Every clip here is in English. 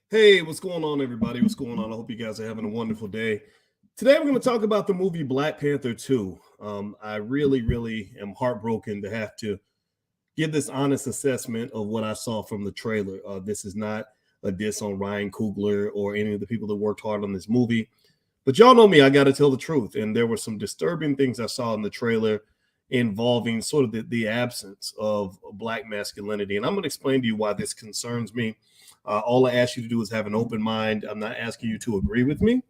Hey, what's going on, everybody? What's going on? I hope you guys are having a wonderful day. Today, we're going to talk about the movie Black Panther 2. I really am heartbroken to have to give this honest assessment of what I saw from the trailer. This is not a diss on Ryan Coogler or any of the people that worked hard on this movie. But y'all know me, I got to tell the truth. And there were some disturbing things I saw in the trailer involving sort of the absence of Black masculinity. And I'm going to explain to you why this concerns me. All I ask you to do is have an open mind. I'm not asking you to agree with me.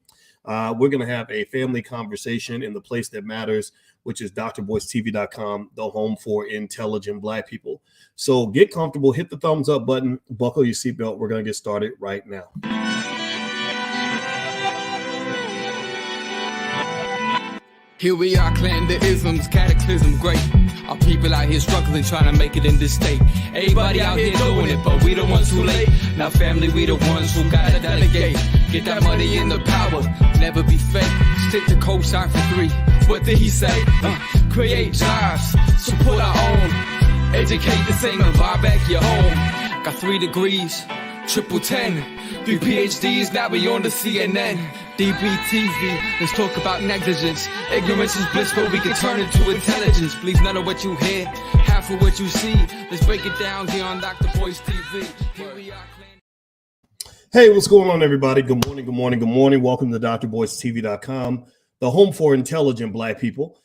We're going to have a family conversation in the place that matters, which is drboystv.com, the home for intelligent Black people. So get comfortable, hit the thumbs up button, buckle your seatbelt. We're going to get started right now. Here we are, clan the isms, cataclysm great. Our people out here struggling, trying to make it in this state. Everybody out here doing it, but we the ones too late. Now family, we the ones who gotta delegate. Get that money in the power, never be fake. Stick to cosign for 3. What did he say? Create jobs, support our own. Educate the same and buy back your home. Got 3 degrees, triple 10. 3 PhDs, now we on the CNN. DBTV, let's talk about negligence. Ignorance is bliss, but we can turn it to intelligence. Believe none of what you hear, half of what you see. Let's break it down here on Dr. Boy's TV. Here we are. Hey, what's going on, everybody? Good morning. Welcome to drboystv.com, the home for intelligent Black people.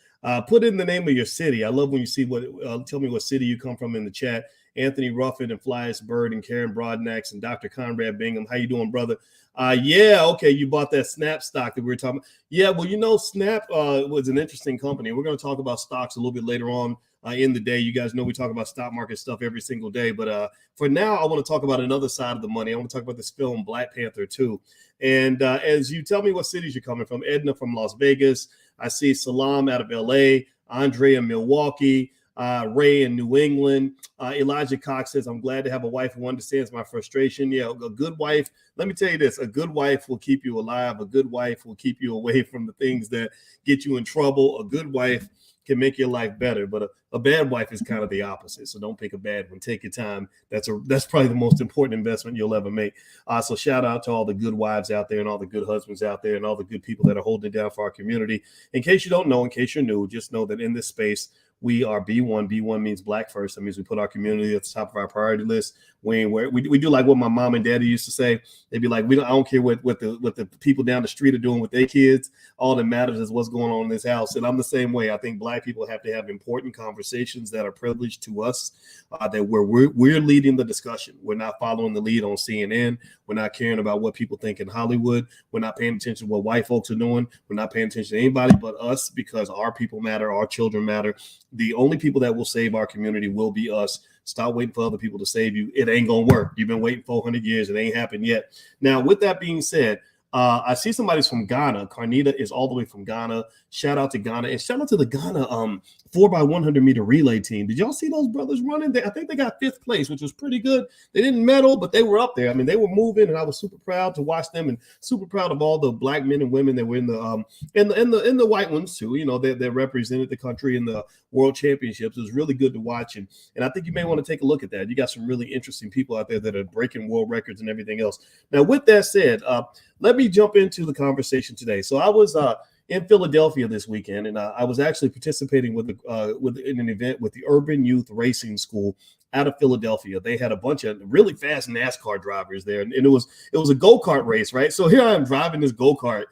Put in the name of your city. I love when you see tell me what city you come from in the chat. Anthony Ruffin and Flyest Bird and Karen Broadnax and Dr. Conrad Bingham. How you doing, brother? Yeah, okay, you bought that Snap stock that we were talking about. Yeah, well, Snap was an interesting company. We're going to talk about stocks a little bit later on in the day. You guys know we talk about stock market stuff every single day. But for now, I want to talk about another side of the money. I want to talk about this film, Black Panther 2. And as you tell me what cities you're coming from, Edna from Las Vegas. I see Salam out of L.A., Andre in Milwaukee, Ray in New England. Elijah Cox says, I'm glad to have a wife who understands my frustration. Yeah, a good wife. Let me tell you this. A good wife will keep you alive. A good wife will keep you away from the things that get you in trouble. A good wife can make your life better, but a bad wife is kind of the opposite. So don't pick a bad one. Take your time. That's probably the most important investment you'll ever make. So shout out to all the good wives out there and all the good husbands out there and all the good people that are holding it down for our community. In case you don't know, in case you're new, just know that in this space, we are B1. B1 means Black first. That means we put our community at the top of our priority list. We do like what my mom and daddy used to say. They'd be like, I don't care what the people down the street are doing with their kids. All that matters is what's going on in this house. And I'm the same way. I think Black people have to have important conversations that are privileged to us, that we're leading the discussion. We're not following the lead on CNN. We're not caring about what people think in Hollywood. We're not paying attention to what white folks are doing. We're not paying attention to anybody but us, because our people matter. Our children matter. The only people that will save our community will be us. Stop waiting for other people to save you. It ain't gonna work. You've been waiting 400 years. It ain't happened yet. Now, with that being said, I see somebody's from Ghana. Carnita is all the way from Ghana. Shout out to Ghana, and shout out to the Ghana 4x100 meter relay team. Did y'all see those brothers running? I think they got 5th place, which was pretty good. They didn't medal, but they were up there. I mean, they were moving, and I was super proud to watch them, and super proud of all the Black men and women that were in the white ones too. They represented the country in the World Championships. It was really good to watch, and I think you may want to take a look at that. You got some really interesting people out there that are breaking world records and everything else. Now, with that said, let me jump into the conversation today. So I was in Philadelphia this weekend, and I was actually participating in an event with the Urban Youth Racing School out of Philadelphia. They had a bunch of really fast NASCAR drivers there, and it was a go-kart race, right? So here I am driving this go-kart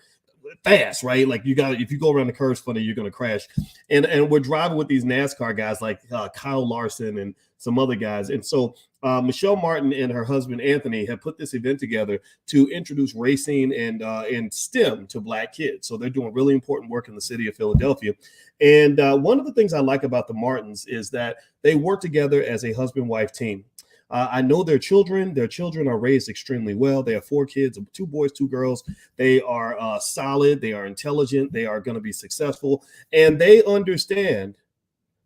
fast, right? Like if you go around the curves funny, you're gonna crash. And we're driving with these NASCAR guys like Kyle Larson and some other guys. And so Michelle Martin and her husband Anthony have put this event together to introduce racing and STEM to Black kids. So they're doing really important work in the city of Philadelphia. And one of the things I like about the Martins is that they work together as a husband-wife team. I know their children. Their children are raised extremely well. They have 4 kids, 2 boys, 2 girls. They are solid. They are intelligent. They are going to be successful. And they understand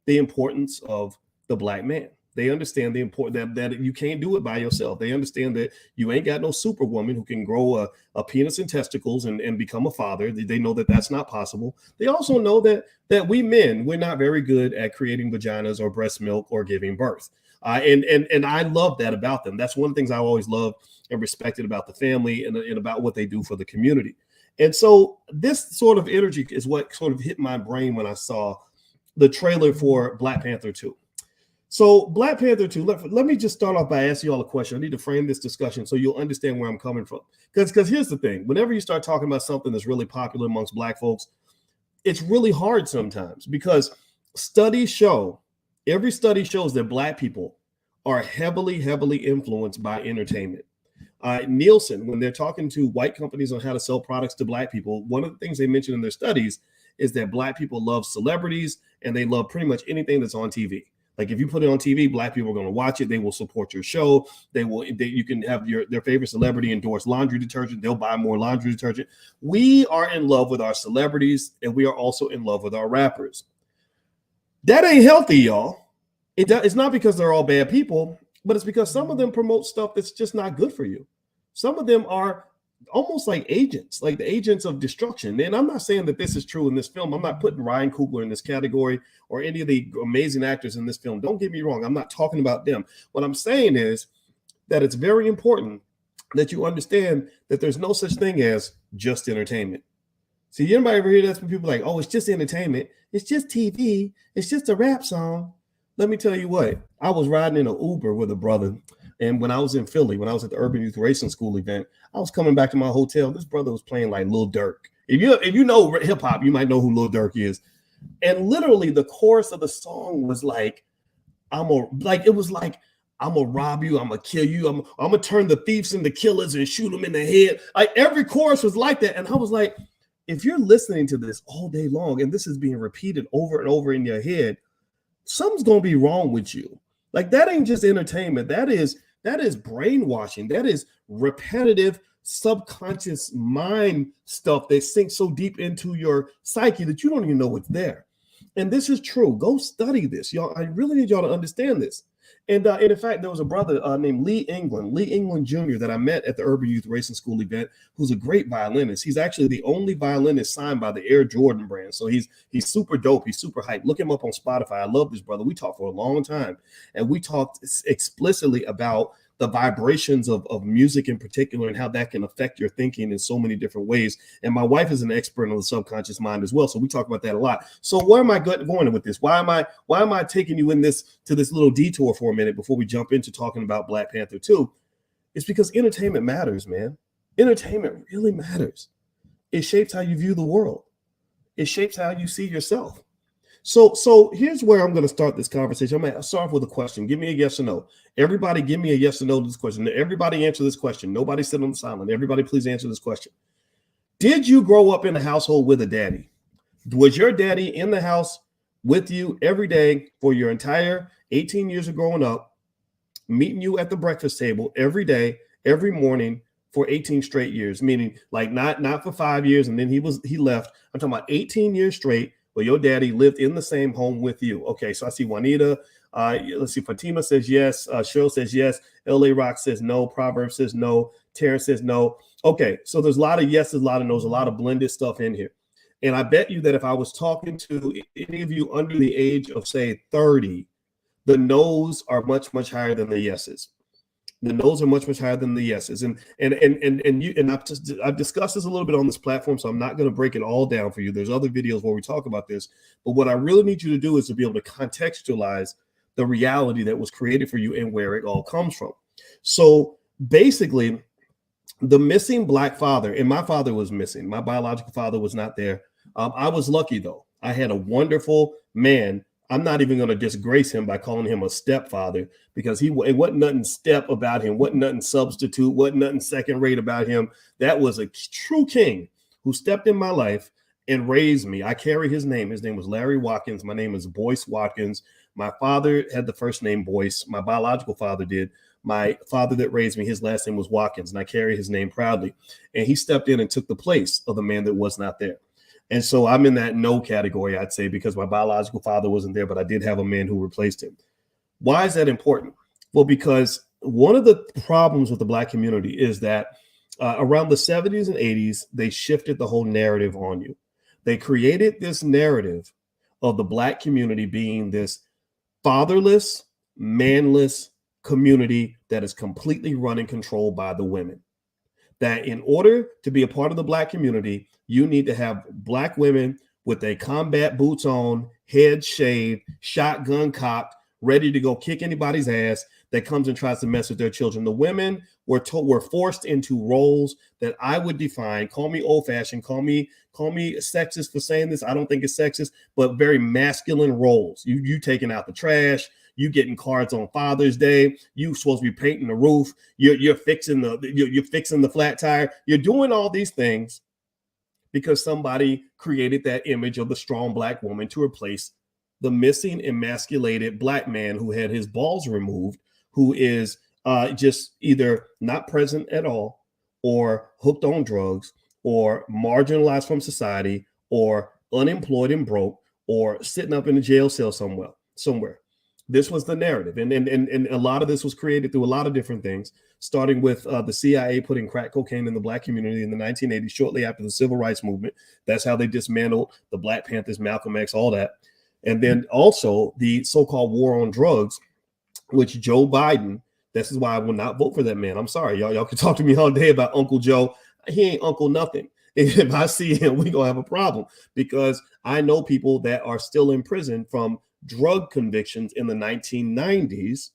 the importance of the Black man. They understand the importance that you can't do it by yourself. They understand that you ain't got no superwoman who can grow a penis and testicles and become a father. They know that that's not possible. They also know that we men, we're not very good at creating vaginas or breast milk or giving birth. And I love that about them. That's one of the things I always loved and respected about the family and about what they do for the community. And so this sort of energy is what sort of hit my brain when I saw the trailer for Black Panther 2. So Black Panther 2, let me just start off by asking you all a question. I need to frame this discussion so you'll understand where I'm coming from. Because here's the thing. Whenever you start talking about something that's really popular amongst Black folks, it's really hard sometimes because every study shows that Black people are heavily, heavily influenced by entertainment. Nielsen, when they're talking to white companies on how to sell products to Black people, one of the things they mention in their studies is that Black people love celebrities and they love pretty much anything that's on TV. Like if you put it on TV, Black people are going to watch it. They will support your show. You can have their favorite celebrity endorse laundry detergent. They'll buy more laundry detergent. We are in love with our celebrities, and we are also in love with our rappers. That ain't healthy, y'all. It's not because they're all bad people, but it's because some of them promote stuff that's just not good for you. Some of them are almost like agents, like the agents of destruction. And I'm not saying that this is true in this film. I'm not putting Ryan Coogler in this category or any of the amazing actors in this film. Don't get me wrong. I'm not talking about them. What I'm saying is that it's very important that you understand that there's no such thing as just entertainment. See, anybody ever hear that from people like, oh, it's just entertainment. It's just TV. It's just a rap song. Let me tell you what, I was riding in an Uber with a brother. And when I was in Philly, when I was at the Urban Youth Racing School event, I was coming back to my hotel. This brother was playing like Lil Durk. If you know hip hop, you might know who Lil Durk is. And literally the chorus of the song was like, I'm gonna rob you, I'm gonna kill you, I'm gonna turn the thieves into killers and shoot them in the head. Like every chorus was like that. And I was like, if you're listening to this all day long and this is being repeated over and over in your head, something's gonna be wrong with you. Like that ain't just entertainment. That is brainwashing. That is repetitive, subconscious mind stuff that sinks so deep into your psyche that you don't even know what's there. And this is true. Go study this, y'all. I really need y'all to understand this. And in fact, there was a brother named Lee England Jr. that I met at the Urban Youth Racing School event, who's a great violinist. He's actually the only violinist signed by the Air Jordan brand. So he's super dope. He's super hyped. Look him up on Spotify. I love this brother. We talked for a long time, and we talked explicitly about the vibrations of music in particular and how that can affect your thinking in so many different ways. And my wife is an expert on the subconscious mind as well. So we talk about that a lot. So where am I going with this? Why am I taking you to this little detour for a minute before we jump into talking about Black Panther 2? It's because entertainment matters, man. Entertainment really matters. It shapes how you view the world. It shapes how you see yourself. So here's where I'm going to start this conversation. I'm going to start off with a question. Give me a yes or no. Everybody give me a yes or no to this question. Everybody answer this question. Nobody sit on the silent. Everybody please answer this question. Did you grow up in a household with a daddy? Was your daddy in the house with you every day for your entire 18 years of growing up, meeting you at the breakfast table every day, every morning for 18 straight years? Meaning like not for 5 years and then he left. I'm talking about 18 years straight. Well, your daddy lived in the same home with you. Okay, so I see Juanita. Let's see. Fatima says yes. Cheryl says yes. LA Rock says no. Proverbs says no. Terrence says no. Okay, so there's a lot of yeses, a lot of no's, a lot of blended stuff in here. And I bet you that if I was talking to any of you under the age of, say, 30, the no's are much, much higher than the yeses. The no's are much, much higher than the yeses. And I've discussed this a little bit on this platform, so I'm not going to break it all down for you. There's other videos where we talk about this. But what I really need you to do is to be able to contextualize the reality that was created for you and where it all comes from. So basically, the missing Black father, and my father was missing. My biological father was not there. I was lucky, though. I had a wonderful man. I'm not even going to disgrace him by calling him a stepfather because it wasn't nothing step about him, wasn't nothing substitute, wasn't nothing second rate about him. That was a true king who stepped in my life and raised me. I carry his name. His name was Larry Watkins. My name is Boyce Watkins. My father had the first name Boyce. My biological father did. My father that raised me, his last name was Watkins, and I carry his name proudly. And he stepped in and took the place of the man that was not there. And so I'm in that no category, I'd say, because my biological father wasn't there, but I did have a man who replaced him. Why is that important? Well, because one of the problems with the Black community is that around the 70s and 80s, they shifted the whole narrative on you. They created this narrative of the Black community being this fatherless, manless community that is completely run and controlled by the women. That in order to be a part of the Black community, you need to have Black women with their combat boots on, head shaved, shotgun cocked, ready to go kick anybody's ass that comes and tries to mess with their children. The women were forced into roles that I would define, call me old-fashioned, call me sexist for saying this. I don't think it's sexist, but very masculine roles. You taking out the trash, you getting cards on Father's Day, you supposed to be painting the roof, you're fixing the flat tire. You're doing all these things because somebody created that image of the strong Black woman to replace the missing, emasculated Black man who had his balls removed, who is just either not present at all, or hooked on drugs, or marginalized from society, or unemployed and broke, or sitting up in a jail cell somewhere. This was the narrative. And a lot of this was created through a lot of different things, starting with the CIA putting crack cocaine in the Black community in the 1980s, shortly after the Civil Rights Movement. That's how they dismantled the Black Panthers, Malcolm X, all that. And then also the so-called war on drugs, which Joe Biden, this is why I will not vote for that man. I'm sorry, y'all can talk to me all day about Uncle Joe. He ain't Uncle nothing. If I see him, we gonna have a problem, because I know people that are still in prison from drug convictions in the 1990s,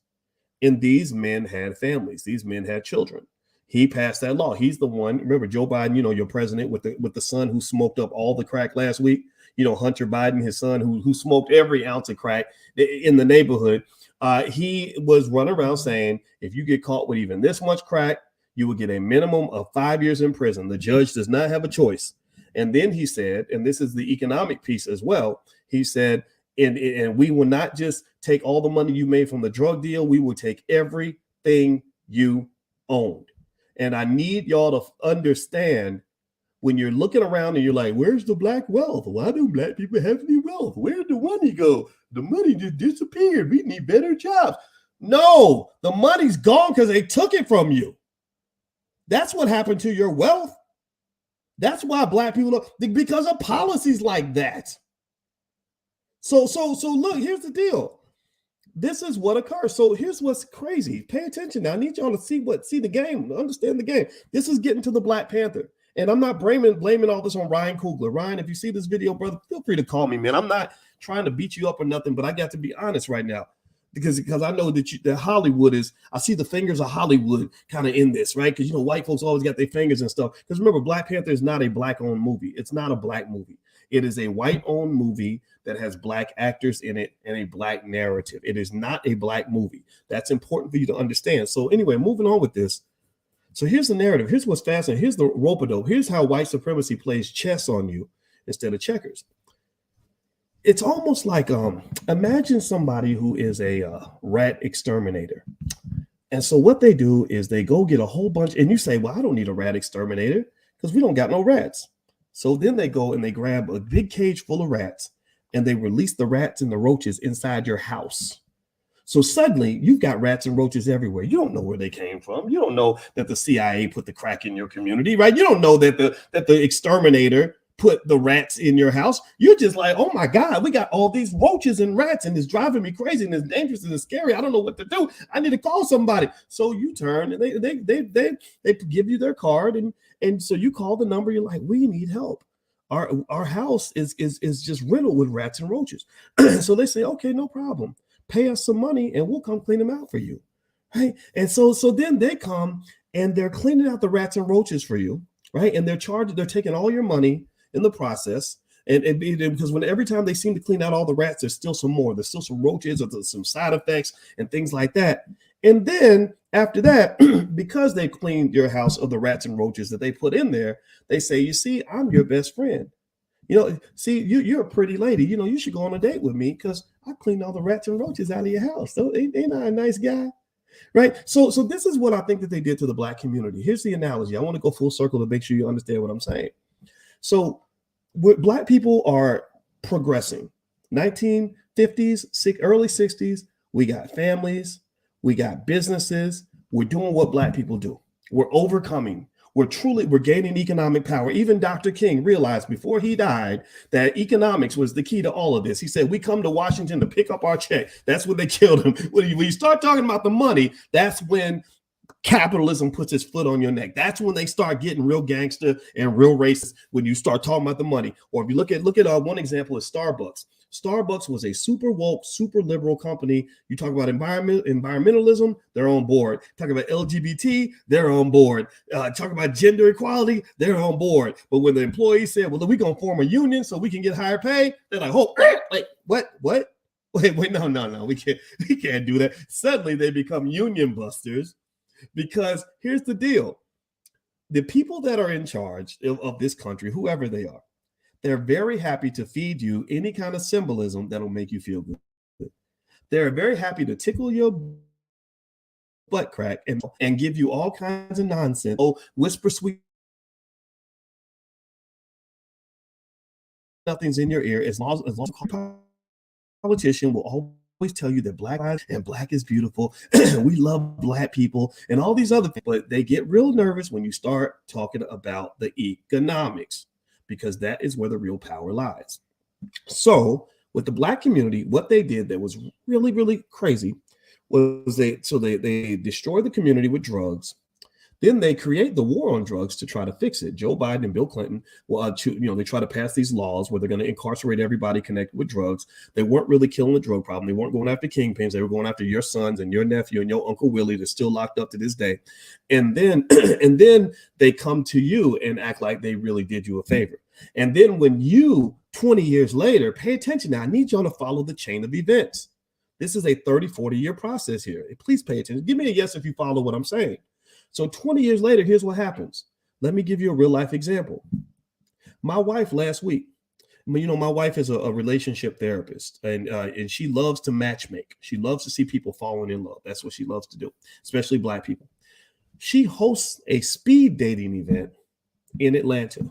and these men had families. These men had children. He passed that law. He's the one. Remember, Joe Biden, your president with the son who smoked up all the crack last week. Hunter Biden, his son, who smoked every ounce of crack in the neighborhood. He was running around saying, if you get caught with even this much crack, you will get a minimum of 5 years in prison. The judge does not have a choice. And then he said, and this is the economic piece as well, he said, and we will not just take all the money you made from the drug deal, we will take everything you owned. And I need y'all to understand, when you're looking around and you're like, where's the Black wealth? Why do Black people have any wealth? Where'd the money go? The money just disappeared. We need better jobs. No, the money's gone because they took it from you. That's what happened to your wealth. That's why Black people because of policies like that. So look, here's the deal. This is what occurs. So here's what's crazy. Pay attention now. I need y'all to see the game, understand the game. This is getting to the Black Panther. And I'm not blaming all this on Ryan Coogler. Ryan, if you see this video, brother, feel free to call me, man. I'm not trying to beat you up or nothing, but I got to be honest right now, because I know that Hollywood is, I see the fingers of Hollywood kind of in this, right? Because, white folks always got their fingers and stuff. Because remember, Black Panther is not a Black-owned movie. It's not a Black movie. It is a white-owned movie that has Black actors in it and a Black narrative. It is not a Black movie. That's important for you to understand. So anyway, moving on with this. So here's the narrative. Here's what's fascinating. Here's the rope-a-dope. Here's how white supremacy plays chess on you instead of checkers. It's almost like, imagine somebody who is a rat exterminator. And so what they do is they go get a whole bunch, and you say, well, I don't need a rat exterminator because we don't got no rats. So then they go and they grab a big cage full of rats, and they release the rats and the roaches inside your house. So suddenly you've got rats and roaches everywhere. You don't know where they came from. You don't know that the CIA put the crack in your community, right? You don't know that the exterminator put the rats in your house. You're just like, oh my God, we got all these roaches and rats, and it's driving me crazy, and it's dangerous and it's scary. I don't know what to do. I need to call somebody. So you turn and they give you their card, and so you call the number. You're like, we need help. Our house is just riddled with rats and roaches. So they say, okay, no problem. Pay us some money and we'll come clean them out for you. Right. And so then they come and they're cleaning out the rats and roaches for you. Right. And they're taking all your money in the process. And because every time they seem to clean out all the rats, there's still some more. There's still some roaches, or there's some side effects and things like that. And then after that, because they cleaned your house of the rats and roaches that they put in there, they say, you see, I'm your best friend. See, you're a pretty lady. You should go on a date with me because I cleaned all the rats and roaches out of your house. So ain't I a nice guy? Right. So this is what I think that they did to the Black community. Here's the analogy. I want to go full circle to make sure you understand what I'm saying. So Black people are progressing. 1950s, early 60s, we got families, we got businesses. We're doing what Black people do. We're overcoming. We're gaining economic power. Even Dr. King realized before he died that economics was the key to all of this. He said, we come to Washington to pick up our check. That's when they killed him. When you start talking about the money, that's when capitalism puts its foot on your neck. That's when they start getting real gangster and real racist, when you start talking about the money. Or if you look at one example is Starbucks. Starbucks was a super woke, super liberal company. You talk about environmentalism, they're on board. Talk about LGBT, they're on board. Talk about gender equality, they're on board. But when the employees said, well, we're going to form a union so we can get higher pay, they're like, oh, like, what? Wait, no, we can't do that. Suddenly they become union busters. Because here's the deal. The people that are in charge of this country, whoever they are, they're very happy to feed you any kind of symbolism that'll make you feel good. They're very happy to tickle your butt crack and give you all kinds of nonsense. Oh, whisper sweet nothing's in your ear as long as a politician will always tell you that black lives and black is beautiful. We love black people and all these other things, but they get real nervous when you start talking about the economics, because that is where the real power lies. So with the black community, what they did that was really, really crazy was they destroy the community with drugs. Then they create the war on drugs to try to fix it. Joe Biden and Bill Clinton, they try to pass these laws where they're going to incarcerate everybody connected with drugs. They weren't really killing the drug problem. They weren't going after kingpins. They were going after your sons and your nephew and your Uncle Willie that's still locked up to this day. And then they come to you and act like they really did you a favor. And then when you, 20 years later, pay attention now, I need y'all to follow the chain of events. This is a 30, 40-year process here. Please pay attention. Give me a yes if you follow what I'm saying. So 20 years later, here's what happens. Let me give you a real life example. My wife last week, my wife is a relationship therapist, and she loves to matchmake. She loves to see people falling in love. That's what she loves to do, especially black people. She hosts a speed dating event in Atlanta.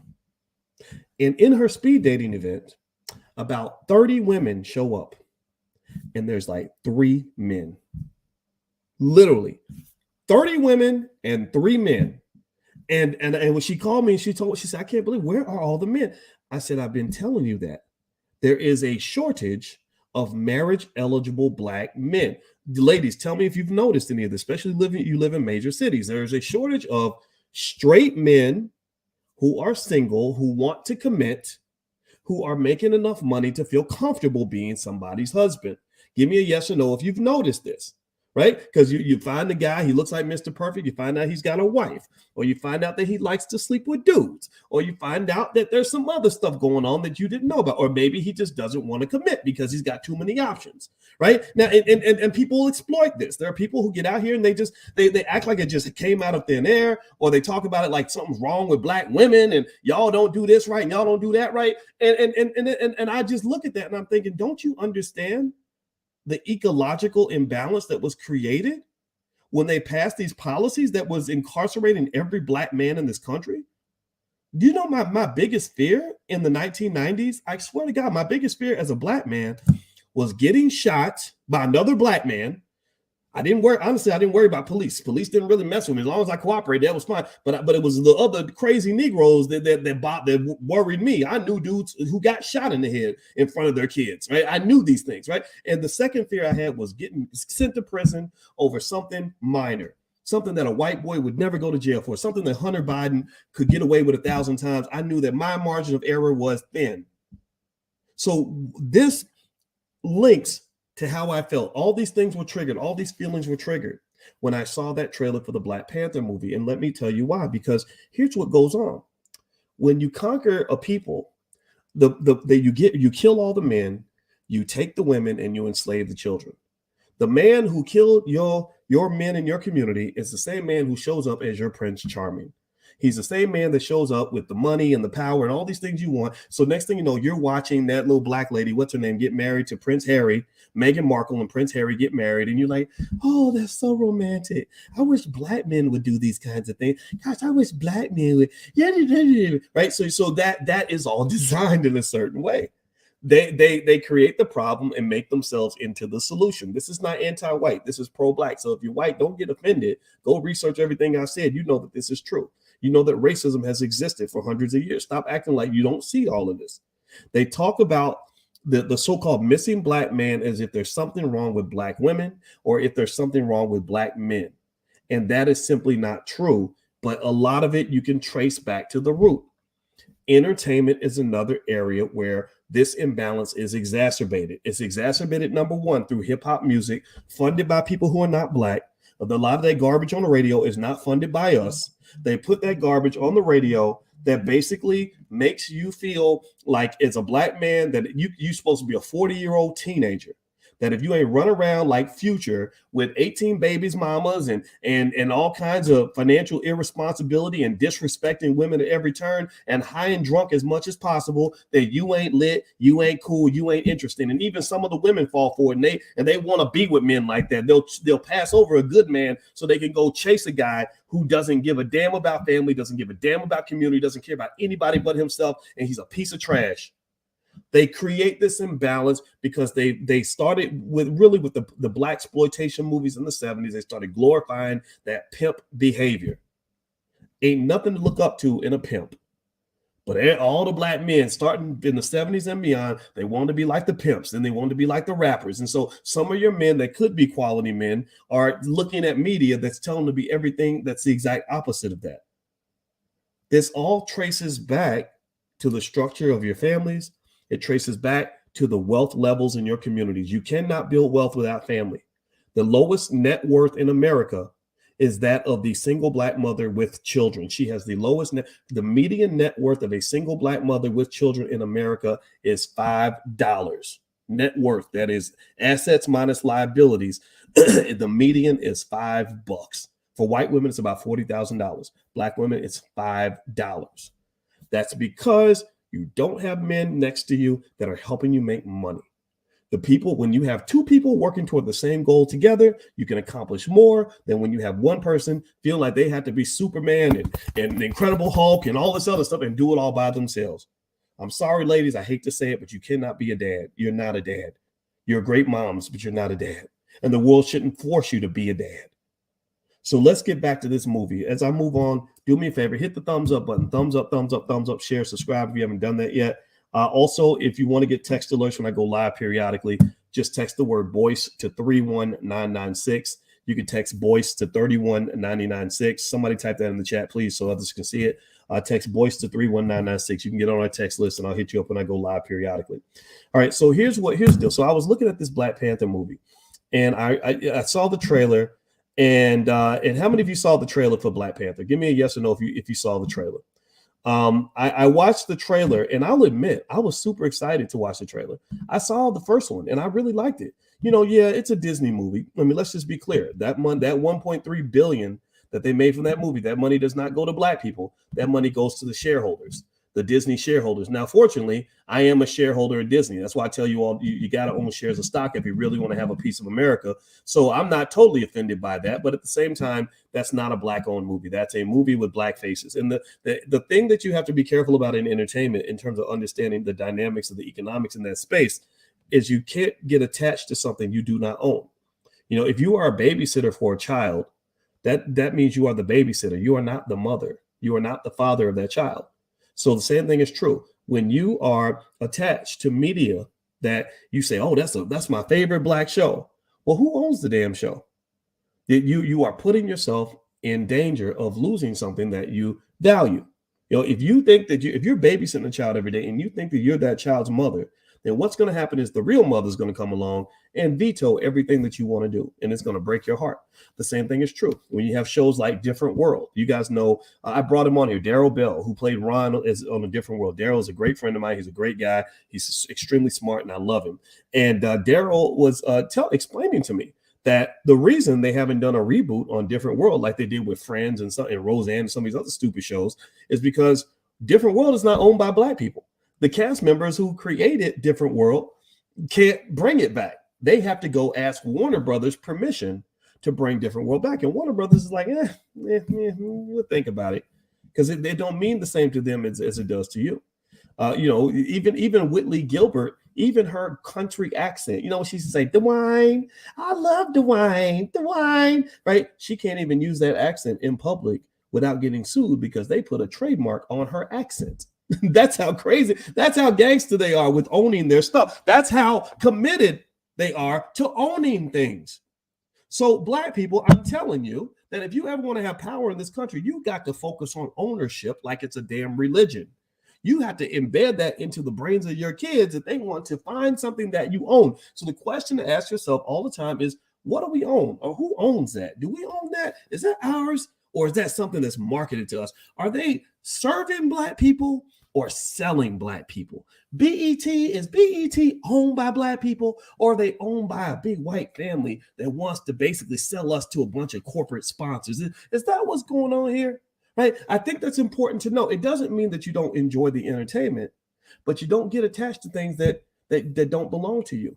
And in her speed dating event, about 30 women show up, and there's like 3 men. Literally. 30 women and 3 men. And when she called me, she said, I can't believe, where are all the men? I said, I've been telling you that. There is a shortage of marriage eligible black men. Ladies, tell me if you've noticed any of this, especially you live in major cities. There is a shortage of straight men who are single, who want to commit, who are making enough money to feel comfortable being somebody's husband. Give me a yes or no if you've noticed this. Right? Because you find the guy, he looks like Mr. Perfect. You find out he's got a wife, or you find out that he likes to sleep with dudes, or you find out that there's some other stuff going on that you didn't know about, or maybe he just doesn't want to commit because he's got too many options. Right? Now, and people exploit this. There are people who get out here and they act like it just came out of thin air, or they talk about it like something's wrong with black women and y'all don't do this right and y'all don't do that right. And I just look at that and I'm thinking, don't you understand the ecological imbalance that was created when they passed these policies that was incarcerating every black man in this country? Do you know my biggest fear in the 1990s? I swear to God, my biggest fear as a black man was getting shot by another black man. I didn't worry about police. Police didn't really mess with me. As long as I cooperated, that was fine. But it was the other crazy Negroes that worried me. I knew dudes who got shot in the head in front of their kids, right? I knew these things, right? And the second fear I had was getting sent to prison over something minor, something that a white boy would never go to jail for, something that Hunter Biden could get away with 1,000 times. I knew that my margin of error was thin. So this links to how I felt. All these things were triggered. All these feelings were triggered when I saw that trailer for the Black Panther movie. And let me tell you why, because here's what goes on. When you conquer a people, you kill all the men, you take the women, and you enslave the children. The man who killed your men in your community is the same man who shows up as your Prince Charming. He's the same man that shows up with the money and the power and all these things you want. So next thing you know, you're watching that little black lady, what's her name, get married to Prince Harry, Meghan Markle and Prince Harry get married. And you're like, oh, that's so romantic. I wish black men would do these kinds of things. Gosh, I wish black men would. Right. So that is all designed in a certain way. They create the problem and make themselves into the solution. This is not anti-white. This is pro-black. So if you're white, don't get offended. Go research everything I said. You know that this is true. You know that racism has existed for hundreds of years. Stop acting like you don't see all of this. They talk about the so-called missing black man as if there's something wrong with black women or if there's something wrong with black men. And that is simply not true. But a lot of it you can trace back to the root. Entertainment is another area where this imbalance is exacerbated. It's exacerbated, number one, through hip hop music funded by people who are not black. A lot of that garbage on the radio is not funded by us. They put that garbage on the radio that basically makes you feel like as a black man that you're supposed to be a 40-year-old teenager. That if you ain't run around like Future with 18 babies, mamas, and all kinds of financial irresponsibility and disrespecting women at every turn and high and drunk as much as possible, that you ain't lit, you ain't cool, you ain't interesting. And even some of the women fall for it, and they want to be with men like that. They'll pass over a good man so they can go chase a guy who doesn't give a damn about family, doesn't give a damn about community, doesn't care about anybody but himself, and he's a piece of trash. They create this imbalance because they started with the black exploitation movies in the 70s. They started glorifying that pimp behavior. Ain't nothing to look up to in a pimp. But all the black men starting in the 70s and beyond, they want to be like the pimps and they want to be like the rappers. And so some of your men that could be quality men are looking at media that's telling them to be everything that's the exact opposite of that. This all traces back to the structure of your families. It traces back to the wealth levels in your communities. You cannot build wealth without family. The lowest net worth in America is that of the single black mother with children. She has the lowest the median net worth of a single black mother with children in America is $5. Net worth, that is assets minus liabilities. The median is $5. For white women, it's about $40,000. Black women, it's $5. That's because you don't have men next to you that are helping you make money. The people, when you have two people working toward the same goal together, you can accomplish more than when you have one person feeling like they have to be Superman and the Incredible Hulk and all this other stuff and do it all by themselves. I'm sorry, ladies, I hate to say it, but you cannot be a dad. You're not a dad. You're great moms, but you're not a dad. And the world shouldn't force you to be a dad. So let's get back to this movie. As I move on, do me a favor, hit the thumbs up button. Thumbs up, thumbs up, thumbs up, share, subscribe if you haven't done that yet. Also, if you want to get text alerts when I go live periodically, just text the word BOYCE to 31996. You can text BOYCE to 31996. Somebody type that in the chat, please, so others can see it. Text BOYCE to 31996. You can get on our text list, and I'll hit you up when I go live periodically. All right, so here's the deal. So I was looking at this Black Panther movie, and I saw the trailer. And how many of you saw the trailer for Black Panther? Give me a yes or no if you saw the trailer. I watched the trailer, and I'll admit I was super excited to watch the trailer. I saw the first one, and I really liked it. Yeah, it's a Disney movie. I mean, let's just be clear. That 1.3 billion that they made from that movie, that money does not go to black people. That money goes to the shareholders, the Disney shareholders. Now, fortunately, I am a shareholder of Disney. That's why I tell you all, you got to own shares of stock if you really want to have a piece of America. So I'm not totally offended by that. But at the same time, that's not a black-owned movie. That's a movie with black faces. And the thing that you have to be careful about in entertainment in terms of understanding the dynamics of the economics in that space is you can't get attached to something you do not own. If you are a babysitter for a child, that means you are the babysitter. You are not the mother. You are not the father of that child. So the same thing is true. When you are attached to media that you say, oh, that's my favorite black show. Well, who owns the damn show? You are putting yourself in danger of losing something that you value. If you think that if you're babysitting a child every day and you think that you're that child's mother, then what's going to happen is the real mother is going to come along and veto everything that you want to do. And it's going to break your heart. The same thing is true when you have shows like Different World. You guys know, I brought him on here, Daryl Bell, who played Ron on A Different World. Daryl is a great friend of mine. He's a great guy. He's extremely smart and I love him. And Daryl was explaining to me that the reason they haven't done a reboot on Different World like they did with Friends and Roseanne and some of these other stupid shows is because Different World is not owned by black people. The cast members who created Different World can't bring it back. They have to go ask Warner Brothers permission to bring Different World back. And Warner Brothers is like, we'll think about it. Because it don't mean the same to them as it does to you. Even Whitley Gilbert, even her country accent, she used to say, DeWine, I love DeWine, right? She can't even use that accent in public without getting sued because they put a trademark on her accent. That's how crazy, that's how gangster they are with owning their stuff. That's how committed they are to owning things. So Black people, I'm telling you that if you ever want to have power in this country, you got to focus on ownership like it's a damn religion. You have to embed that into the brains of your kids if they want to find something that you own. So the question to ask yourself all the time is, what do we own? Or who owns that? Do we own that? Is that ours? Or is that something that's marketed to us? Are they serving Black people or selling Black people? Is BET owned by Black people, or are they owned by a big white family that wants to basically sell us to a bunch of corporate sponsors? Is that what's going on here? Right? I think that's important to know. It doesn't mean that you don't enjoy the entertainment, but you don't get attached to things that don't belong to you.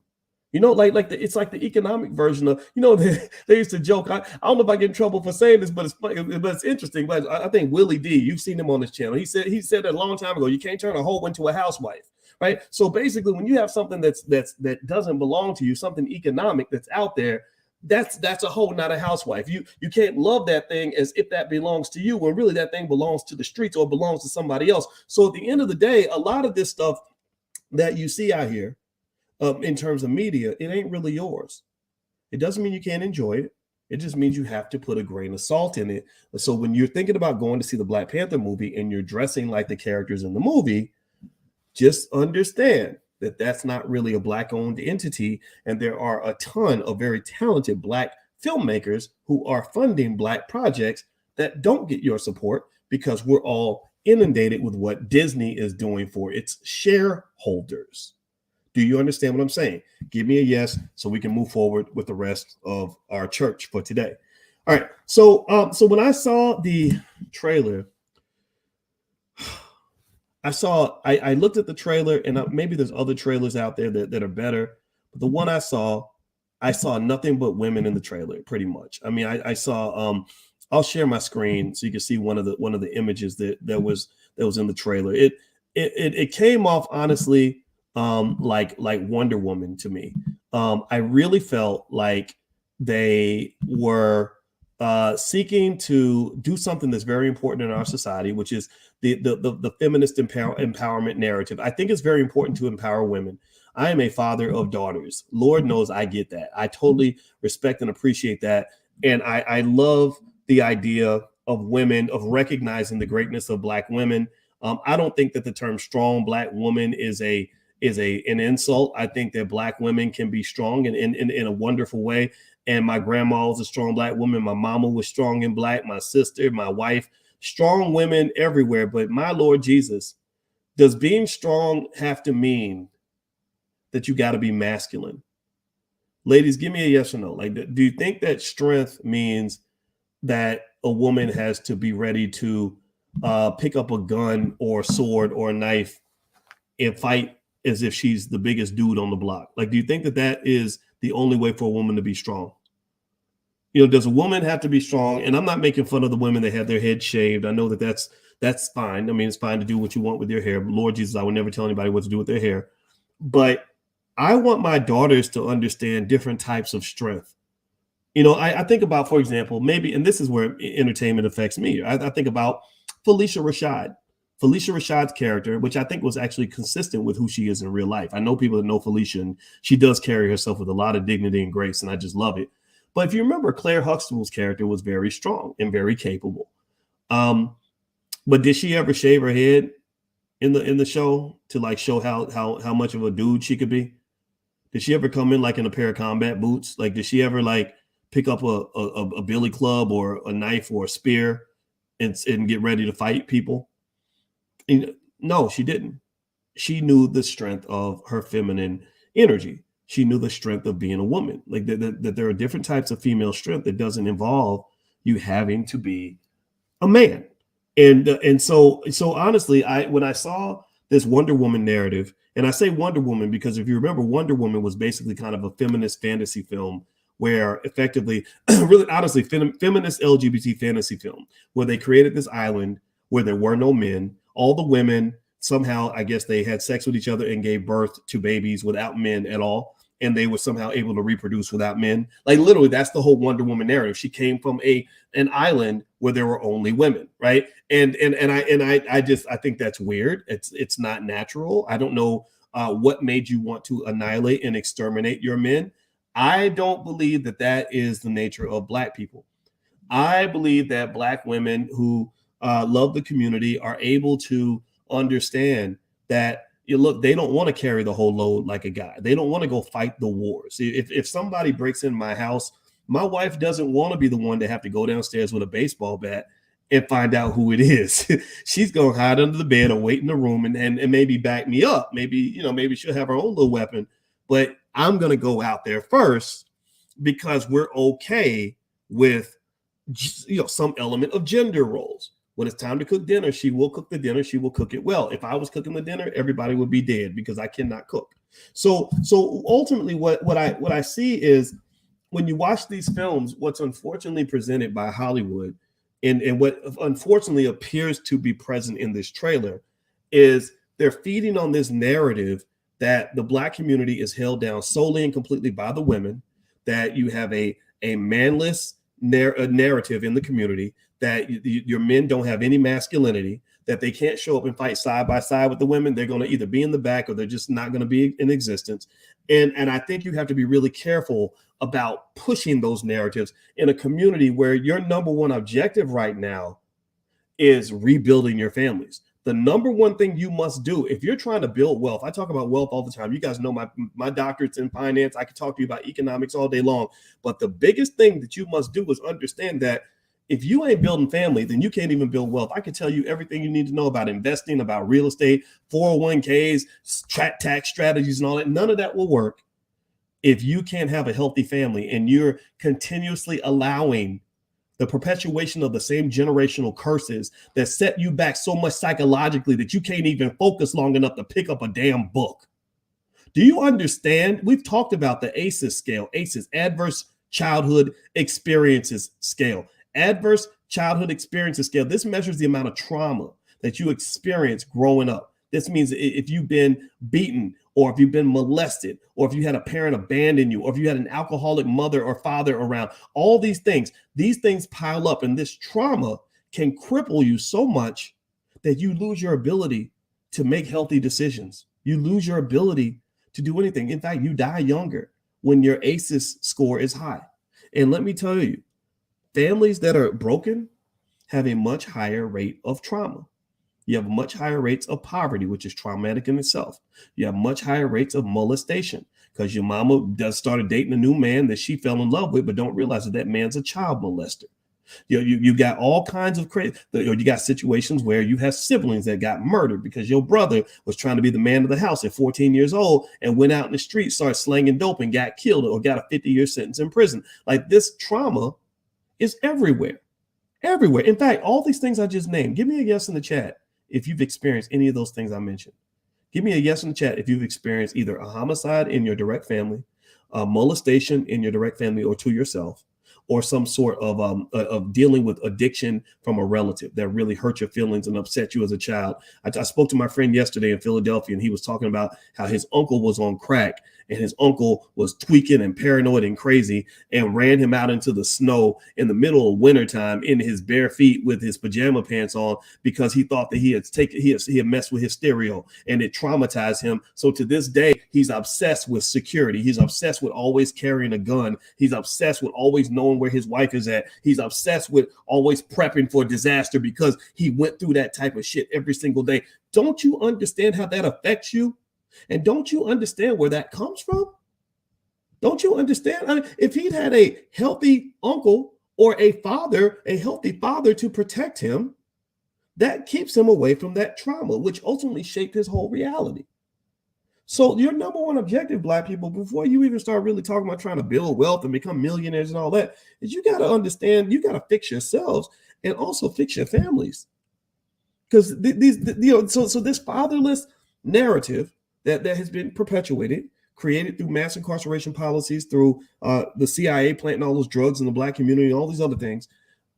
You know, it's like the economic version of, you know, they used to joke. I don't know if I get in trouble for saying this, but it's interesting. But I think Willie D, you've seen him on this channel. He said that a long time ago, you can't turn a hoe into a housewife, right? So basically, when you have something that doesn't belong to you, something economic that's out there, that's a hoe, not a housewife. You can't love that thing as if that belongs to you, when really that thing belongs to the streets or belongs to somebody else. So at the end of the day, a lot of this stuff that you see out here, in terms of media, it ain't really yours. It doesn't mean you can't enjoy it. It just means you have to put a grain of salt in it. So when you're thinking about going to see the Black Panther movie and you're dressing like the characters in the movie, just understand that that's not really a Black-owned entity. And there are a ton of very talented Black filmmakers who are funding Black projects that don't get your support because we're all inundated with what Disney is doing for its shareholders. Do you understand what I'm saying? Give me a yes so we can move forward with the rest of our church for today. All right. So when I saw the trailer, I looked at the trailer, and maybe there's other trailers out there that are better. But the one I saw nothing but women in the trailer, pretty much. I mean, I saw I'll share my screen so you can see one of the images that was in the trailer. It came off, honestly, like Wonder Woman to me. I really felt like they were seeking to do something that's very important in our society, which is the feminist empowerment narrative. I think it's very important to empower women. I am a father of daughters. Lord knows I get that. I totally respect and appreciate that. And I love the idea of women, of recognizing the greatness of Black women. I don't think that the term strong Black woman is an insult. I think that Black women can be strong in a wonderful way. And my grandma was a strong Black woman. My mama was strong in Black. My sister, my wife, strong women everywhere. But my Lord Jesus, does being strong have to mean that you got to be masculine? Ladies, give me a yes or no. Like, do you think that strength means that a woman has to be ready to pick up a gun or a sword or a knife and fight as if she's the biggest dude on the block? Like, do you think that is the only way for a woman to be strong? You know, does a woman have to be strong? And I'm not making fun of the women that have their head shaved. I know that's fine. I mean, it's fine to do what you want with your hair. But Lord Jesus, I would never tell anybody what to do with their hair. But I want my daughters to understand different types of strength. You know, I think about, for example, maybe, and this is where entertainment affects me. I think about Felicia Rashad's character, which I think was actually consistent with who she is in real life. I know people that know Felicia, and she does carry herself with a lot of dignity and grace, and I just love it. But if you remember, Claire Huxtable's character was very strong and very capable. But did she ever shave her head in the show to like show how much of a dude she could be? Did she ever come in like in a pair of combat boots? Like, did she ever like pick up a billy club or a knife or a spear and get ready to fight people? And no, she didn't. She knew the strength of her feminine energy. She knew the strength of being a woman. Like that there are different types of female strength that doesn't involve you having to be a man. And so honestly, when I saw this Wonder Woman narrative, and I say Wonder Woman because if you remember, Wonder Woman was basically kind of a feminist fantasy film where effectively, really honestly, feminist LGBT fantasy film where they created this island where there were no men. All the women somehow, I guess they had sex with each other and gave birth to babies without men at all. and they were somehow able to reproduce without men. Like literally, that's the whole Wonder Woman narrative. She came from an island where there were only women, right? And I think that's weird. It's not natural. I don't know what made you want to annihilate and exterminate your men. I don't believe that is the nature of Black people. I believe that Black women who love the community are able to understand that look, they don't want to carry the whole load like a guy. They don't want to go fight the wars. If somebody breaks in my house, my wife doesn't want to be the one to have to go downstairs with a baseball bat and find out who it is. She's going to hide under the bed or wait in the room and maybe back me up. Maybe she'll have her own little weapon, but I'm going to go out there first because we're okay with some element of gender roles. When it's time to cook dinner, she will cook the dinner. She will cook it well. If I was cooking the dinner, everybody would be dead because I cannot cook. So ultimately, what I see is when you watch these films, what's unfortunately presented by Hollywood, and what unfortunately appears to be present in this trailer, is they're feeding on this narrative that the Black community is held down solely and completely by the women, that you have a manless narrative in the community, that your men don't have any masculinity, that they can't show up and fight side by side with the women. They're going to either be in the back or they're just not going to be in existence. And I think you have to be really careful about pushing those narratives in a community where your number one objective right now is rebuilding your families. The number one thing you must do if you're trying to build wealth, I talk about wealth all the time. You guys know my doctorate's in finance. I could talk to you about economics all day long. But the biggest thing that you must do is understand that if you ain't building family, then you can't even build wealth. I can tell you everything you need to know about investing, about real estate, 401ks, tax strategies and all that. None of that will work if you can't have a healthy family and you're continuously allowing the perpetuation of the same generational curses that set you back so much psychologically that you can't even focus long enough to pick up a damn book. Do you understand? We've talked about the ACEs scale, ACEs, Adverse Childhood Experiences Scale. Adverse Childhood Experiences Scale. This measures the amount of trauma that you experience growing up. This means if you've been beaten, or if you've been molested, or if you had a parent abandon you, or if you had an alcoholic mother or father around, all these things pile up, and this trauma can cripple you so much that you lose your ability to make healthy decisions. You lose your ability to do anything. In fact, you die younger when your ACEs score is high. And let me tell you, families that are broken have a much higher rate of trauma. You have much higher rates of poverty, which is traumatic in itself. You have much higher rates of molestation because your mama started dating a new man that she fell in love with, but don't realize that man's a child molester. You got all kinds of crazy. You got situations where you have siblings that got murdered because your brother was trying to be the man of the house at 14 years old and went out in the street, started slanging dope and got killed or got a 50-year sentence in prison. Like this trauma is everywhere. Everywhere. In fact, all these things I just named, give me a yes in the chat if you've experienced any of those things I mentioned. Give me a yes in the chat if you've experienced either a homicide in your direct family, a molestation in your direct family or to yourself, or some sort of dealing with addiction from a relative that really hurt your feelings and upset you as a child. I spoke to my friend yesterday in Philadelphia, and he was talking about how his uncle was on crack, and his uncle was tweaking and paranoid and crazy and ran him out into the snow in the middle of wintertime in his bare feet with his pajama pants on because he thought that he had messed with his stereo and it traumatized him. So to this day, he's obsessed with security. He's obsessed with always carrying a gun. He's obsessed with always knowing where his wife is at. He's obsessed with always prepping for disaster because he went through that type of shit every single day. Don't you understand how that affects you? And don't you understand where that comes from? Don't you understand? I mean, if he'd had a healthy uncle or a healthy father to protect him, that keeps him away from that trauma, which ultimately shaped his whole reality. So your number one objective, Black people, before you even start really talking about trying to build wealth and become millionaires and all that, is you got to understand, you got to fix yourselves and also fix your families. Because so this fatherless narrative that has been perpetuated, created through mass incarceration policies, through the CIA planting all those drugs in the Black community, and all these other things,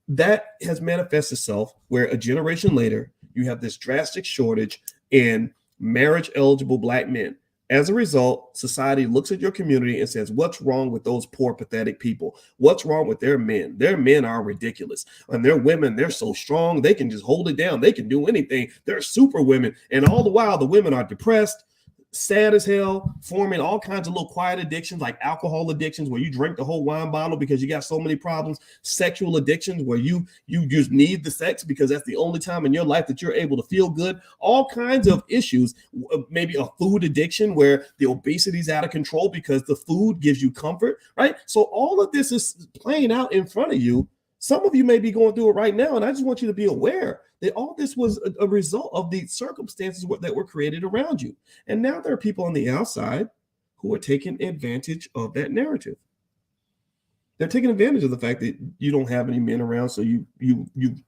that has manifested itself where a generation later, you have this drastic shortage in marriage eligible Black men. As a result, society looks at your community and says, what's wrong with those poor, pathetic people? What's wrong with their men? Their men are ridiculous. And their women, they're so strong. They can just hold it down. They can do anything. They're super women. And all the while, the women are depressed, sad as hell, forming all kinds of little quiet addictions like alcohol addictions where you drink the whole wine bottle because you got so many problems, sexual addictions where you just need the sex because that's the only time in your life that you're able to feel good, all kinds of issues, maybe a food addiction where the obesity is out of control because the food gives you comfort, right? So all of this is playing out in front of you. Some of you may be going through it right now, and I just want you to be aware that all this was a result of the circumstances that were created around you. And now there are people on the outside who are taking advantage of that narrative. They're taking advantage of the fact that you don't have any men around, so you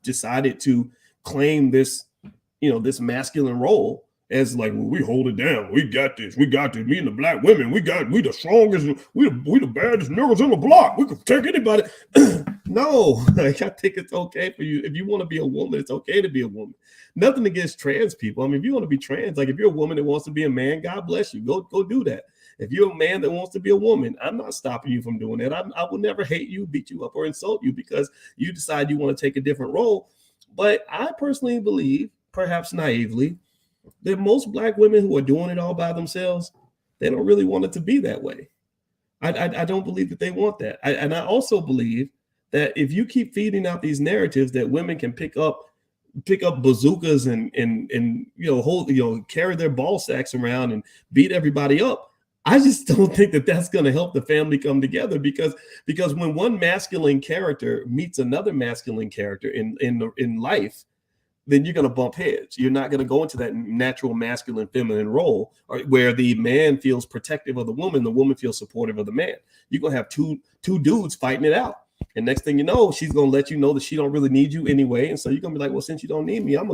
decided to claim this, this masculine role as like, well, we hold it down. We got this. Me and the black women. We the strongest. We the baddest niggas in the block. We can take anybody. No, I think it's okay for you. If you want to be a woman, it's okay to be a woman. Nothing against trans people. I mean, if you want to be trans, like if you're a woman that wants to be a man, God bless you. Go do that. If you're a man that wants to be a woman, I'm not stopping you from doing that. I will never hate you, beat you up, or insult you because you decide you want to take a different role. But I personally believe, perhaps naively, that most black women who are doing it all by themselves, they don't really want it to be that way. I don't believe that they want that. And I also believe that if you keep feeding out these narratives that women can pick up bazookas and carry their ball sacks around and beat everybody up, I just don't think that that's going to help the family come together because when one masculine character meets another masculine character in life, then you're going to bump heads. You're not going to go into that natural masculine feminine role where the man feels protective of the woman feels supportive of the man. You're going to have two dudes fighting it out. And next thing you know, she's going to let you know that she don't really need you anyway. And so you're going to be like, well, since you don't need me, I'm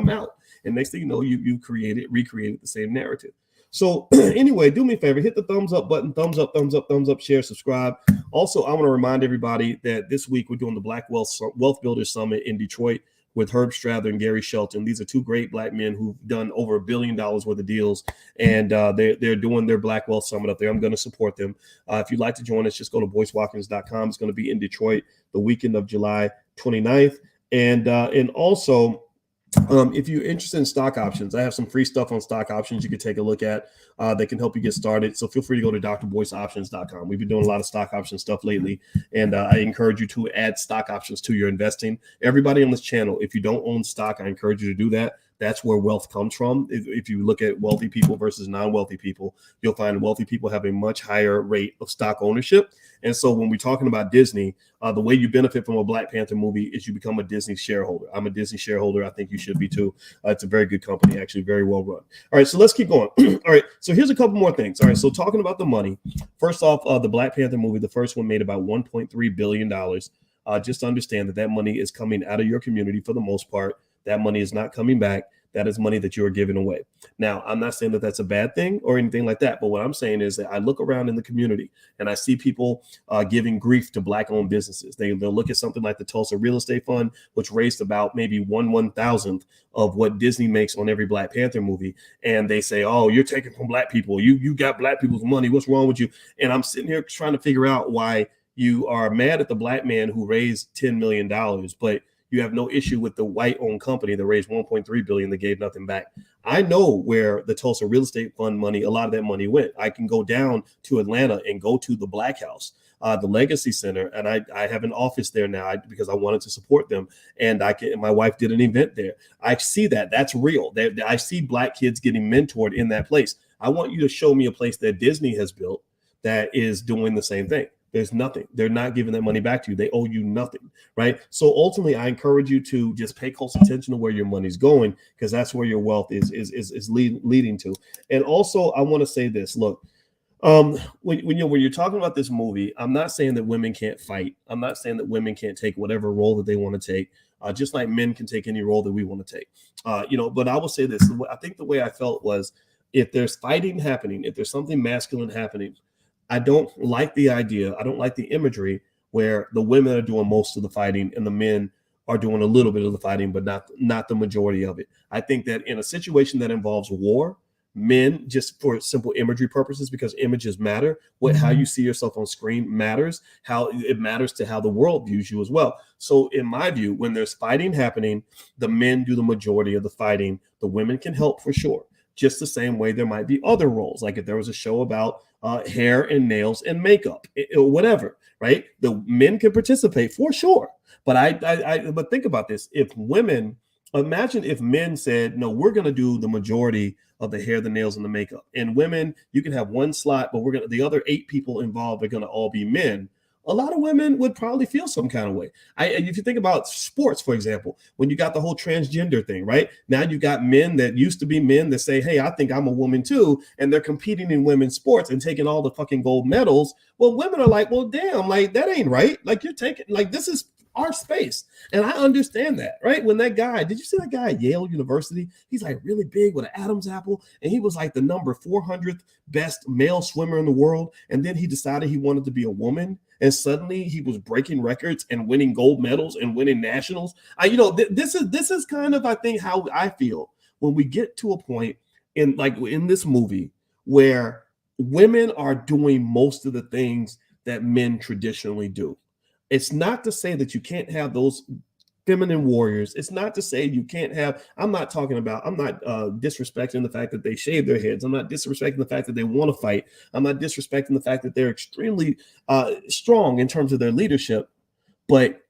out. And next thing you know, you recreated the same narrative. So anyway, do me a favor, hit the thumbs up button, thumbs up, share, subscribe. Also, I want to remind everybody that this week we're doing the Black Wealth Builders Summit in Detroit with Herb Strather and Gary Shelton. These are two great black men who've done over $1 billion worth of deals, and they're doing their Black Wealth Summit up there. I'm going to support them. If you'd like to join us, just go to boycewatkins.com. It's going to be in Detroit the weekend of July 29th. And also, if you're interested in stock options, I have some free stuff on stock options you can take a look at that can help you get started. So feel free to go to drboyceoptions.com. We've been doing a lot of stock option stuff lately, and I encourage you to add stock options to your investing. Everybody on this channel, if you don't own stock, I encourage you to do that. That's where wealth comes from. If you look at wealthy people versus non-wealthy people, you'll find wealthy people have a much higher rate of stock ownership. And so when we're talking about Disney, the way you benefit from a Black Panther movie is you become a Disney shareholder. I'm a Disney shareholder. I think you should be too. It's a very good company, actually very well run. All right, so let's keep going. All right, so here's a couple more things. All right, so talking about the money. First off, the Black Panther movie, the first one made about $1.3 billion. Just understand that money is coming out of your community for the most part. That money is not coming back. That is money that you are giving away. Now, I'm not saying that that's a bad thing or anything like that, but what I'm saying is that I look around in the community and I see people giving grief to Black-owned businesses. They'll look at something like the Tulsa Real Estate Fund, which raised about maybe 1/1000th of what Disney makes on every Black Panther movie, and they say, "Oh, you're taking from Black people. You got Black people's money. What's wrong with you?" And I'm sitting here trying to figure out why you are mad at the Black man who raised $10 million, but you have no issue with the white-owned company that raised $1.3 billion that gave nothing back. I know where the Tulsa Real Estate Fund money, a lot of that money went. I can go down to Atlanta and go to the Black House, the Legacy Center, and I have an office there now because I wanted to support them. And my wife did an event there. I see that. That's real. I see Black kids getting mentored in that place. I want you to show me a place that Disney has built that is doing the same thing. There's nothing. They're not giving that money back to you. They owe you nothing, right? So ultimately, I encourage you to just pay close attention to where your money's going, because that's where your wealth is leading to. And also, I want to say this. Look, when you're talking about this movie, I'm not saying that women can't fight. I'm not saying that women can't take whatever role that they want to take, just like men can take any role that we want to take. But I will say this. I think the way I felt was, if there's fighting happening, if there's something masculine happening, I don't like the idea. I don't like the imagery where the women are doing most of the fighting and the men are doing a little bit of the fighting, but not the majority of it. I think that in a situation that involves war, men, just for simple imagery purposes, because images matter. How you see yourself on screen matters. How it matters to how the world views you as well. So in my view, when there's fighting happening, the men do the majority of the fighting. The women can help for sure. Just the same way there might be other roles, like if there was a show about hair and nails and makeup, or whatever, right? The men can participate for sure. But but think about this: imagine if men said, no, we're going to do the majority of the hair, the nails, and the makeup, and women, you can have one slot, but the other 8 people involved are going to all be men. A lot of women would probably feel some kind of way. If you think about sports, for example, when you got the whole transgender thing, right? Now you got men that used to be men that say, hey, I think I'm a woman too. And they're competing in women's sports and taking all the fucking gold medals. Well, women are like, well, damn, like that ain't right. Like you're taking, like this is our space. And I understand that, right? When that guy, did you see that guy at Yale University? He's like really big with an Adam's apple. And he was like the number 400th best male swimmer in the world. And then he decided he wanted to be a woman. And suddenly he was breaking records and winning gold medals and winning nationals. This is kind of, I think, how I feel when we get to a point in this movie where women are doing most of the things that men traditionally do. It's not to say that you can't have those feminine warriors. It's not to say you can't have, I'm not disrespecting the fact that they shave their heads. I'm not disrespecting the fact that they want to fight. I'm not disrespecting the fact that they're extremely strong in terms of their leadership. But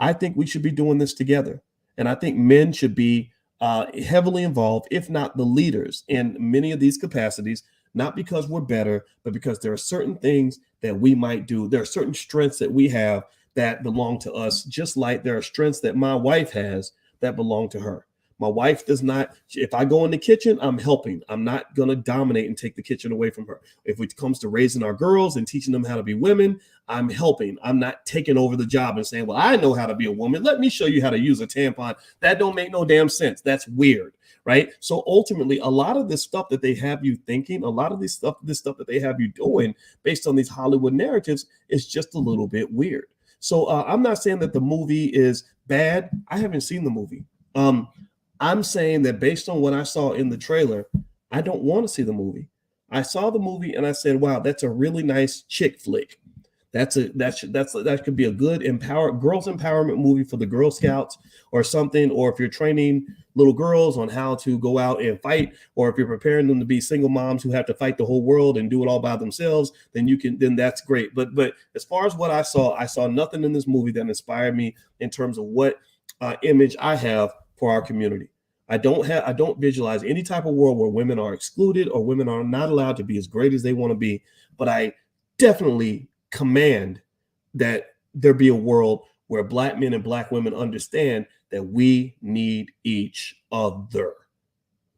I think we should be doing this together. And I think men should be heavily involved, if not the leaders, in many of these capacities, not because we're better, but because there are certain things that we might do. There are certain strengths that we have that belong to us, just like there are strengths that my wife has that belong to her. My wife does not, if I go in the kitchen, I'm helping. I'm not going to dominate and take the kitchen away from her. If it comes to raising our girls and teaching them how to be women, I'm helping. I'm not taking over the job and saying, well, I know how to be a woman. Let me show you how to use a tampon. That don't make no damn sense. That's weird, right? So ultimately, a lot of this stuff that they have you thinking, a lot of this stuff that they have you doing based on these Hollywood narratives is just a little bit weird. So I'm not saying that the movie is bad. I haven't seen the movie. I'm saying that based on what I saw in the trailer, I don't want to see the movie. I saw the movie and I said, wow, that's a really nice chick flick. That could be a good girls empowerment movie for the Girl Scouts or something. Or if you're training little girls on how to go out and fight, or if you're preparing them to be single moms who have to fight the whole world and do it all by themselves, then that's great. But as far as what I saw nothing in this movie that inspired me in terms of what image I have for our community. I don't visualize any type of world where women are excluded or women are not allowed to be as great as they want to be. But I definitely command that there be a world where Black men and Black women understand that we need each other.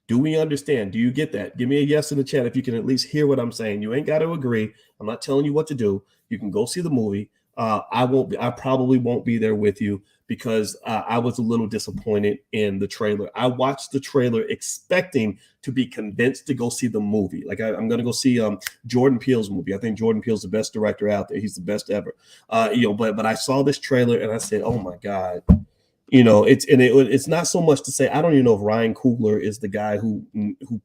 Do we understand? Do you get that? Give me a yes in the chat if you can at least hear what I'm saying. You ain't got to agree. I'm not telling you what to do. You can go see the movie. I probably won't be there with you because I was a little disappointed in the trailer. I watched the trailer expecting to be convinced to go see the movie. Like I'm going to go see Jordan Peele's movie. I think Jordan Peele's the best director out there. He's the best ever. But I saw this trailer and I said, oh my God. It's not so much to say, I don't even know if Ryan Coogler is the guy who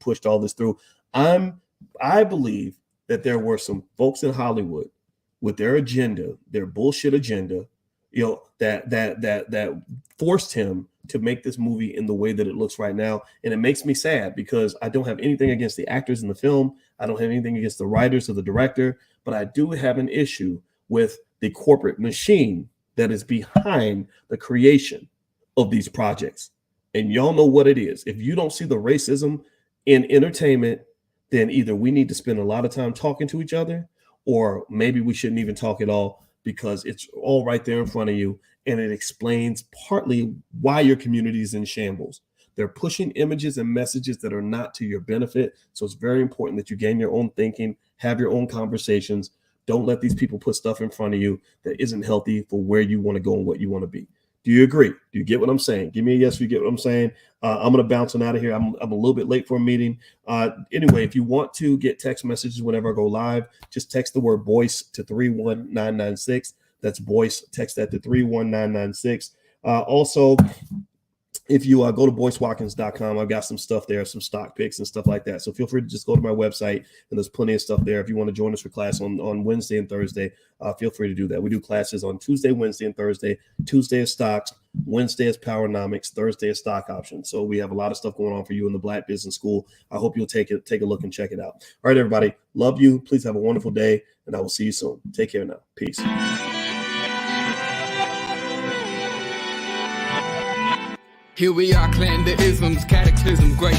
pushed all this through. I believe that there were some folks in Hollywood with their agenda, their bullshit agenda, that forced him to make this movie in the way that it looks right now. And it makes me sad because I don't have anything against the actors in the film. I don't have anything against the writers or the director, but I do have an issue with the corporate machine that is behind the creation of these projects. And y'all know what it is. If you don't see the racism in entertainment, then either we need to spend a lot of time talking to each other, or maybe we shouldn't even talk at all, because it's all right there in front of you. And it explains partly why your community is in shambles. They're pushing images and messages that are not to your benefit. So it's very important that you gain your own thinking, have your own conversations. Don't let these people put stuff in front of you that isn't healthy for where you want to go and what you want to be. Do you agree? Do you get what I'm saying? Give me a yes if you get what I'm saying. I'm going to bounce on out of here. I'm a little bit late for a meeting. Anyway, if you want to get text messages whenever I go live, just text the word voice to 31996. That's voice. Text that to 31996. Also, if you go to boycewatkins.com, I've got some stuff there, some stock picks and stuff like that. So feel free to just go to my website, and there's plenty of stuff there. If you want to join us for class on Wednesday and Thursday, feel free to do that. We do classes on Tuesday, Wednesday, and Thursday. Tuesday is stocks, Wednesday is Powernomics, Thursday is stock options. So we have a lot of stuff going on for you in the Black Business School. I hope you'll take a look and check it out. All right, everybody. Love you. Please have a wonderful day, and I will see you soon. Take care now. Peace. Here we are, clan the isms, cataclysm great.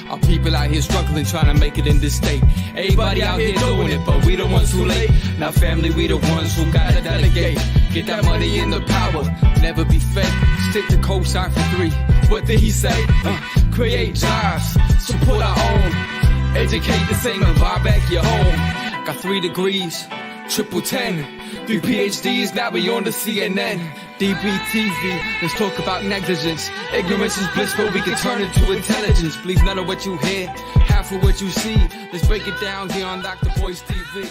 Our people out here struggling, trying to make it in this state. Everybody out here doing it, but we the ones who late. Now family, we the ones who gotta delegate. Get that money in the power, never be fake. Stick to cosign for 3. What did he say? Create jobs, support our own. Educate the same and buy back your home. Got 3 degrees, triple 10. 3 PhDs, now we on the CNN. DBTV, let's talk about negligence. Ignorance is bliss, but we can turn it to intelligence. Believe none of what you hear, half of what you see. Let's break it down here on Dr. Boyce TV.